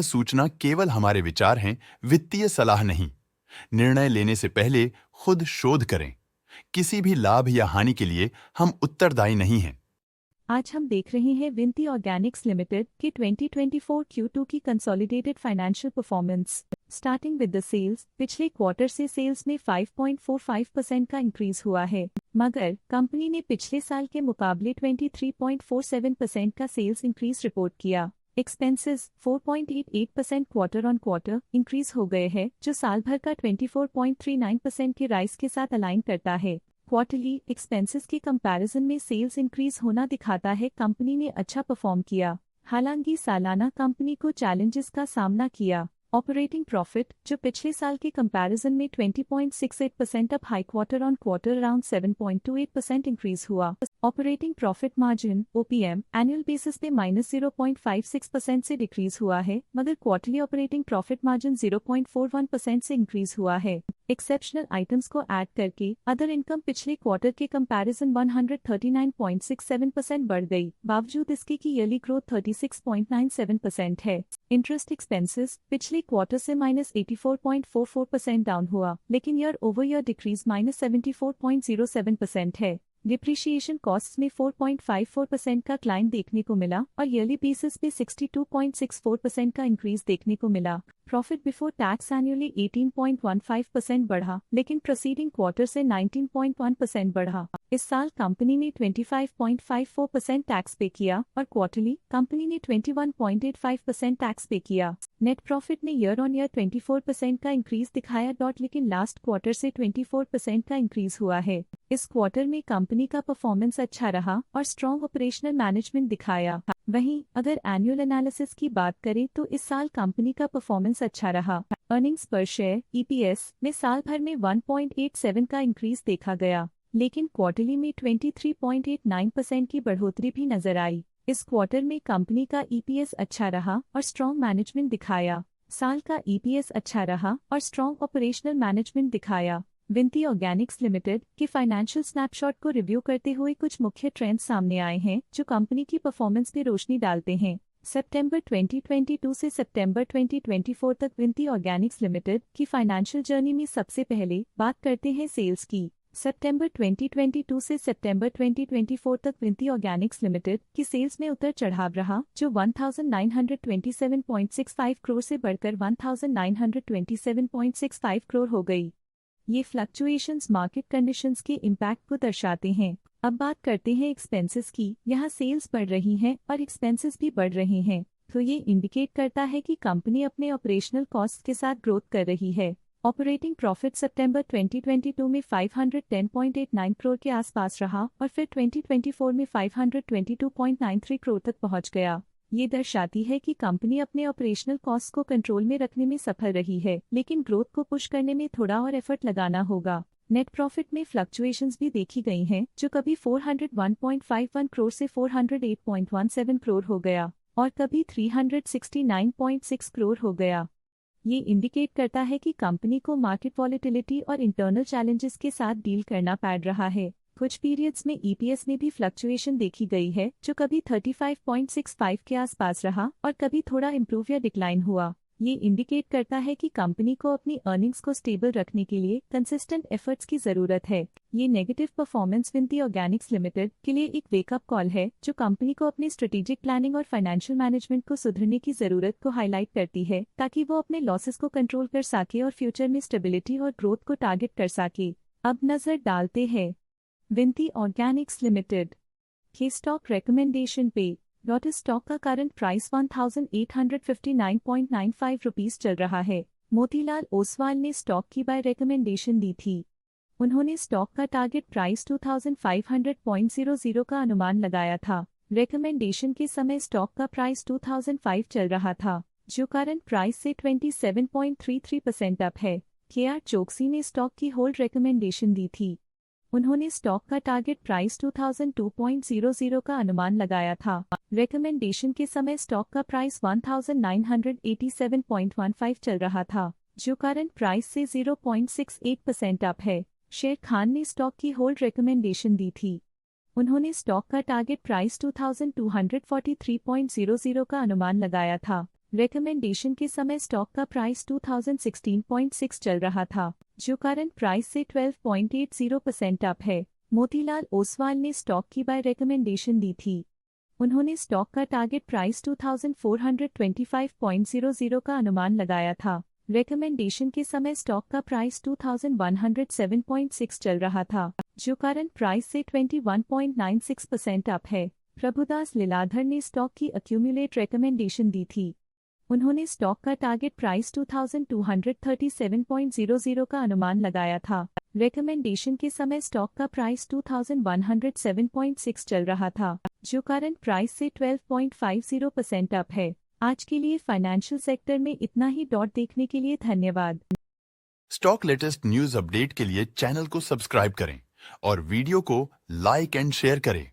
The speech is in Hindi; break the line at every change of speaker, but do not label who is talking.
सूचना केवल हमारे विचार हैं, वित्तीय सलाह नहीं। निर्णय लेने से पहले खुद शोध करें। किसी भी लाभ या हानि के लिए हम उत्तरदायी नहीं हैं।
आज हम देख रहे हैं विनती ऑर्गेनिक्स लिमिटेड के 2024 Q2 की consolidated financial performance. Starting with the sales, पिछले क्वार्टर से सेल्स में 5.45% का इंक्रीज हुआ है, मगर कंपनी ने पिछले साल के मुकाबले 23.47% का सेल्स इंक्रीज रिपोर्ट किया। Expenses 4.88% quarter on quarter increase हो गए हैं, जो साल भर का 24.39% के राइज के साथ अलाइन करता है। क्वार्टरली एक्सपेंसेस के कंपैरिजन में सेल्स इंक्रीज होना दिखाता है कंपनी ने अच्छा परफॉर्म किया। हालांकि सालाना कंपनी को चैलेंजेस का सामना किया। ऑपरेटिंग प्रॉफिट, जो पिछले साल के कंपैरिजन में 20.68% up high quarter on quarter around 7.28% increase हुआ। Operating profit margin OPM annual basis पे -0.56% से डिक्रीज हुआ है, मगर क्वार्टरली ऑपरेटिंग प्रॉफिट मार्जिन 0.41% से इंक्रीज हुआ है। एक्सेप्शनल आइटम्स को ऐड करके अदर इनकम पिछले क्वार्टर के कंपैरिजन 139.67% बढ़ गई, बावजूद इसके कि ईयरली ग्रोथ 36.97% है। इंटरेस्ट एक्सपेंसेस पिछले क्वार्टर से -84.44% डाउन हुआ, लेकिन ईयर ओवर ईयर डिक्रीज -74.07% है। डिप्रिशिएशन कॉस्ट्स में 4.54% का क्लाइम देखने को मिला और ईयरली बेसिस पे 62.64% का इंक्रीज देखने को मिला। प्रॉफिट बिफोर टैक्स एनुअली 18.15% बढ़ा, लेकिन प्रोसीडिंग क्वार्टर से 19.1% बढ़ा। इस साल कंपनी ने 25.54% टैक्स पे किया और क्वार्टरली कंपनी ने 21.85% टैक्स पे किया। नेट प्रॉफिट ने ईयर ऑन ईयर 24% का इंक्रीज दिखाया, लेकिन लास्ट क्वार्टर से 24% का इंक्रीज हुआ है। इस क्वार्टर में कंपनी का परफॉर्मेंस अच्छा रहा और स्ट्रॉन्ग ऑपरेशनल मैनेजमेंट दिखाया। वहीं अगर एनुअल एनालिसिस की बात करें तो इस साल कंपनी का परफॉर्मेंस अच्छा रहा। अर्निंग्स पर शेयर EPS में साल भर में 1.87 का इंक्रीज देखा गया, लेकिन क्वार्टरली में 23.89% की बढ़ोतरी भी नजर आई। इस क्वार्टर में कंपनी का EPS अच्छा रहा और स्ट्रॉन्ग मैनेजमेंट दिखाया। साल का EPS अच्छा रहा और स्ट्रॉन्ग ऑपरेशनल मैनेजमेंट दिखाया। विनती ऑर्गेनिक्स लिमिटेड के फाइनेंशियल स्नैपशॉट को रिव्यू करते हुए कुछ मुख्य ट्रेंड्स सामने आए हैं जो कंपनी की परफॉर्मेंस पे रोशनी डालते हैं। सितंबर 2022 से सितंबर 2024 तक विनती ऑर्गेनिक्स लिमिटेड की फाइनेंशियल जर्नी में सबसे पहले बात करते हैं सेल्स की। सितंबर 2022 से सितंबर 2024 तक विनती ऑर्गेनिक्स लिमिटेड की सेल्स में उतर चढ़ाव रहा, जो 1927.65 करोड़ से बढ़कर 1927.65 करोड़ हो गई। ये फ्लक्चुएशंस मार्केट कंडीशंस के इम्पैक्ट को दर्शाते हैं। अब बात करते हैं एक्सपेंसेस की। यहाँ सेल्स बढ़ रही हैं और एक्सपेंसेस भी बढ़ रहे हैं, तो ये इंडिकेट करता है कि कंपनी अपने ऑपरेशनल कॉस्ट के साथ ग्रोथ कर रही है। ऑपरेटिंग प्रॉफिट सितंबर 2022 में 510.89 करोड़ के आसपास रहा और फिर 2024 में 522.93 करोड़ तक पहुंच गया। ये दर्शाती है कि कंपनी अपने ऑपरेशनल कॉस्ट को कंट्रोल में रखने में सफल रही है, लेकिन ग्रोथ को पुश करने में थोड़ा और एफर्ट लगाना होगा। नेट प्रॉफिट में फ्लक्चुएशंस भी देखी गई हैं, जो कभी 401.51 करोड़ से 408.17 करोड़ हो गया और कभी 369.6 करोड़ हो गया। ये इंडिकेट करता है कि कंपनी को मार्केट वॉलेटिलिटी और इंटरनल चैलेंजेस के साथ डील करना पड़ रहा है। कुछ पीरियड्स में EPS में भी फ्लक्चुएशन देखी गई है, जो कभी 35.65 के आसपास रहा और कभी थोड़ा इम्प्रूव या डिक्लाइन हुआ। ये इंडिकेट करता है कि कंपनी को अपनी अर्निंग्स को स्टेबल रखने के लिए कंसिस्टेंट एफर्ट्स की जरूरत है। ये नेगेटिव परफॉर्मेंस विनती ऑर्गेनिक्स लिमिटेड के लिए एक वेकअप कॉल है, जो कंपनी को अपनी स्ट्रेटेजिक प्लानिंग और फाइनेंशियल मैनेजमेंट को सुधरने की जरूरत को हाईलाइट करती है, ताकि वो अपने लॉसेस को कंट्रोल कर सके और फ्यूचर में स्टेबिलिटी और ग्रोथ को टारगेट कर सके। अब नजर डालते हैं विनती ऑर्गेनिक्स लिमिटेड के स्टॉक रिकमेंडेशन पे। लोटस स्टॉक का करंट प्राइस 1859.95 रुपीस चल रहा है। मोतीलाल ओसवाल ने स्टॉक की बाय रिकमेंडेशन दी थी। उन्होंने स्टॉक का टारगेट प्राइस 2500.00 का अनुमान लगाया था। रिकमेंडेशन के समय स्टॉक का प्राइस 2005 चल रहा था, जो करंट प्राइस से 27.33% अप है। KR चोकसी ने स्टॉक की होल्ड रिकमेंडेशन दी थी। उन्होंने स्टॉक का टारगेट प्राइस 2002.00 का अनुमान लगाया था। रिकमेंडेशन के समय स्टॉक का प्राइस 1987.15 चल रहा था, जो करंट प्राइस से 0.68% अप है। शेर खान ने स्टॉक की होल्ड रिकमेंडेशन दी थी। उन्होंने स्टॉक का टारगेट प्राइस 2243.00 का अनुमान लगाया था। रिकमेंडेशन के समय स्टॉक का प्राइस 2016.6 चल रहा था, जो करंट प्राइस से 12.80% अप है। मोतीलाल ओसवाल ने स्टॉक की बाय रिकमेंडेशन दी थी। उन्होंने स्टॉक का टारगेट प्राइस 2425.00 का अनुमान लगाया था। रिकमेंडेशन के समय स्टॉक का प्राइस 2107.6 चल रहा था, जो करंट प्राइस से 21.96% अप है। प्रभुदास लीलाधर ने स्टॉक की एक्यूमुलेट रिकमेंडेशन दी थी। उन्होंने स्टॉक का टारगेट प्राइस 2237.00 का अनुमान लगाया था। रिकमेंडेशन के समय स्टॉक का प्राइस 2107.6 चल रहा था, जो करंट प्राइस से 12.50% अप है। आज के लिए फाइनेंशियल सेक्टर में इतना ही। देखने के लिए धन्यवाद।
स्टॉक लेटेस्ट न्यूज अपडेट के लिए चैनल को सब्सक्राइब करें और वीडियो को लाइक एंड शेयर करें।